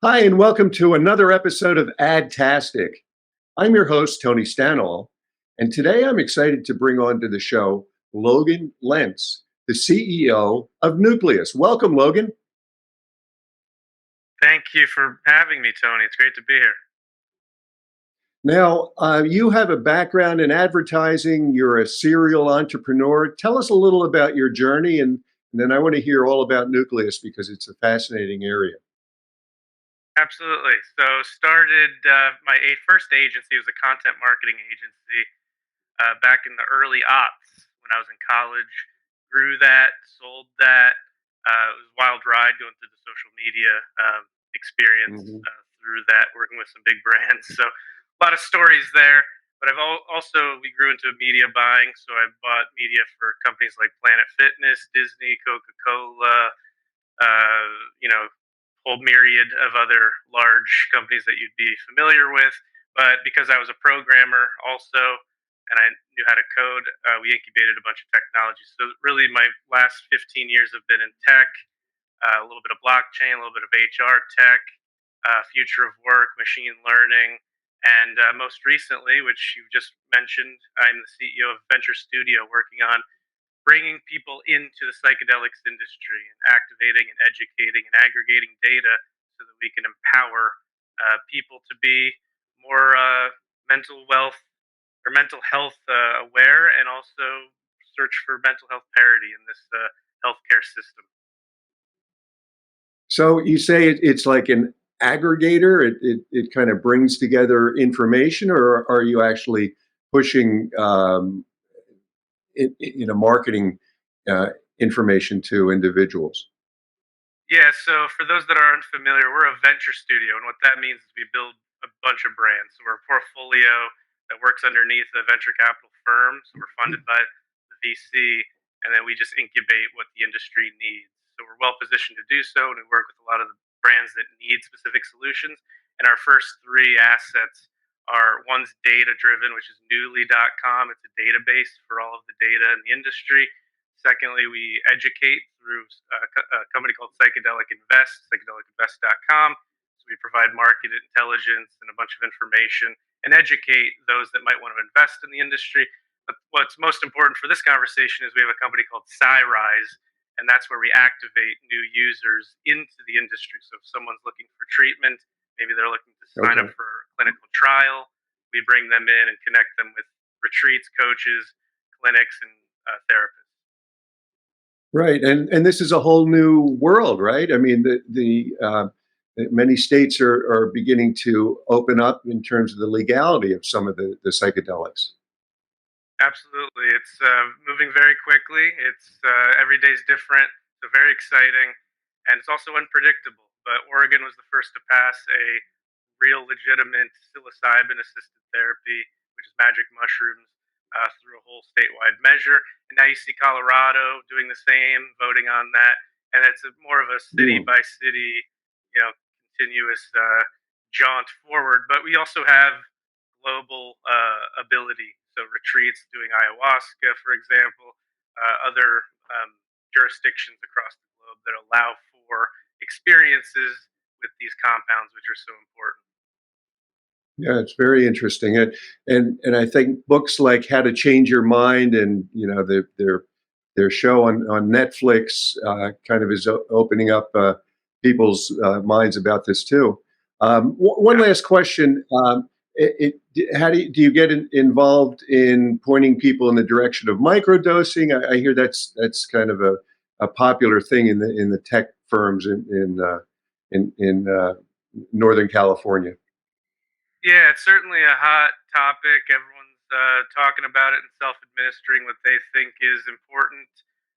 Hi, and welcome to another episode of AdTastic. I'm your host, Tony Stanall, and today I'm excited to bring on to the show Logan Lenz, the CEO of Nucleus. Welcome, Logan. Thank you for having me, Tony. It's great to be here. Now, you have a background in advertising. You're a serial entrepreneur. Tell us a little about your journey, and then I want to hear all about Nucleus because it's a fascinating area. Absolutely. So, started my first agency was a content marketing agency back in the early aughts when I was in college. Grew that, sold that. It was a wild ride going through the social media experience through that, working with some big brands. So, a lot of stories there. But we grew into media buying. So, I bought media for companies like Planet Fitness, Disney, Coca-Cola, whole myriad of other large companies that you'd be familiar with. But because I was a programmer also, and I knew how to code, we incubated a bunch of technologies. So really my last 15 years have been in tech, a little bit of blockchain, a little bit of HR tech, future of work, machine learning, and most recently, which you just mentioned, I'm the CEO of Venture Studio, working on bringing people into the psychedelics industry and activating and educating and aggregating data so that we can empower people to be more mental wealth or mental health aware, and also search for mental health parity in this healthcare system. So you say it's like an aggregator. It kind of brings together information, or are you actually pushing marketing information to individuals? Yeah, so for those that aren't familiar, we're a venture studio, and what that means is we build a bunch of brands. So we're a portfolio that works underneath a venture capital firm. So we're funded by the VC, and then we just incubate what the industry needs. So we're well positioned to do so, and we work with a lot of the brands that need specific solutions. And our first three assets are: one's data driven, which is Newly.com. It's a database for all of the data in the industry. Secondly, we educate through a company called Psychedelic Invest, psychedelicinvest.com. So we provide market intelligence and a bunch of information and educate those that might want to invest in the industry. But what's most important for this conversation is we have a company called SciRise, and that's where we activate new users into the industry. So if someone's looking for treatment, maybe they're looking to sign up for a clinical trial, we bring them in and connect them with retreats, coaches, clinics, and therapists. Right, and this is a whole new world, right? I mean, many states are beginning to open up in terms of the legality of some of the psychedelics. Absolutely, it's moving very quickly. It's every day's different, so very exciting, and it's also unpredictable. But Oregon was the first to pass a real, legitimate psilocybin-assisted therapy, which is magic mushrooms, through a whole statewide measure. And now you see Colorado doing the same, voting on that, and it's more of a city by city, continuous jaunt forward. But we also have global ability, so retreats, doing ayahuasca, for example, other jurisdictions across the globe that allow for experiences with these compounds, which are so important. Yeah, it's very interesting, and I think books like How to Change Your Mind and their show on Netflix kind of is opening up people's minds about this too. One last question: how do you get involved in pointing people in the direction of microdosing? I hear that's kind of a popular thing in the tech firms in Northern California. Yeah, it's certainly a hot topic. Everyone's talking about it and self-administering what they think is important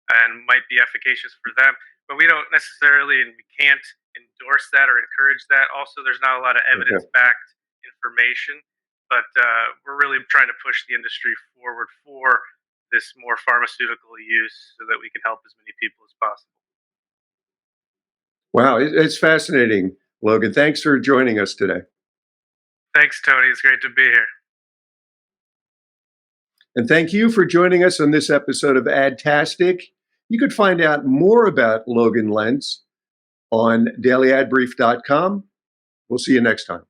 and might be efficacious for them. But we don't necessarily, and we can't endorse that or encourage that. Also, there's not a lot of evidence-backed information. But we're really trying to push the industry forward for this more pharmaceutical use so that we can help as many people as possible. Wow, it's fascinating, Logan. Thanks for joining us today. Thanks, Tony. It's great to be here. And thank you for joining us on this episode of AdTastic. You could find out more about Logan Lenz on dailyadbrief.com. We'll see you next time.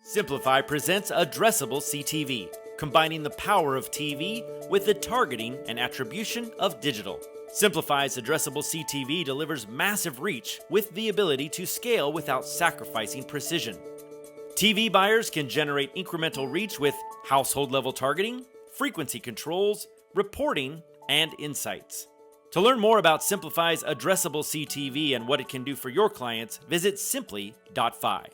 Simplify presents Addressable CTV, combining the power of TV with the targeting and attribution of digital. Simplify's Addressable CTV delivers massive reach with the ability to scale without sacrificing precision. TV buyers can generate incremental reach with household-level targeting, frequency controls, reporting, and insights. To learn more about Simplify's Addressable CTV and what it can do for your clients, visit simply.fi.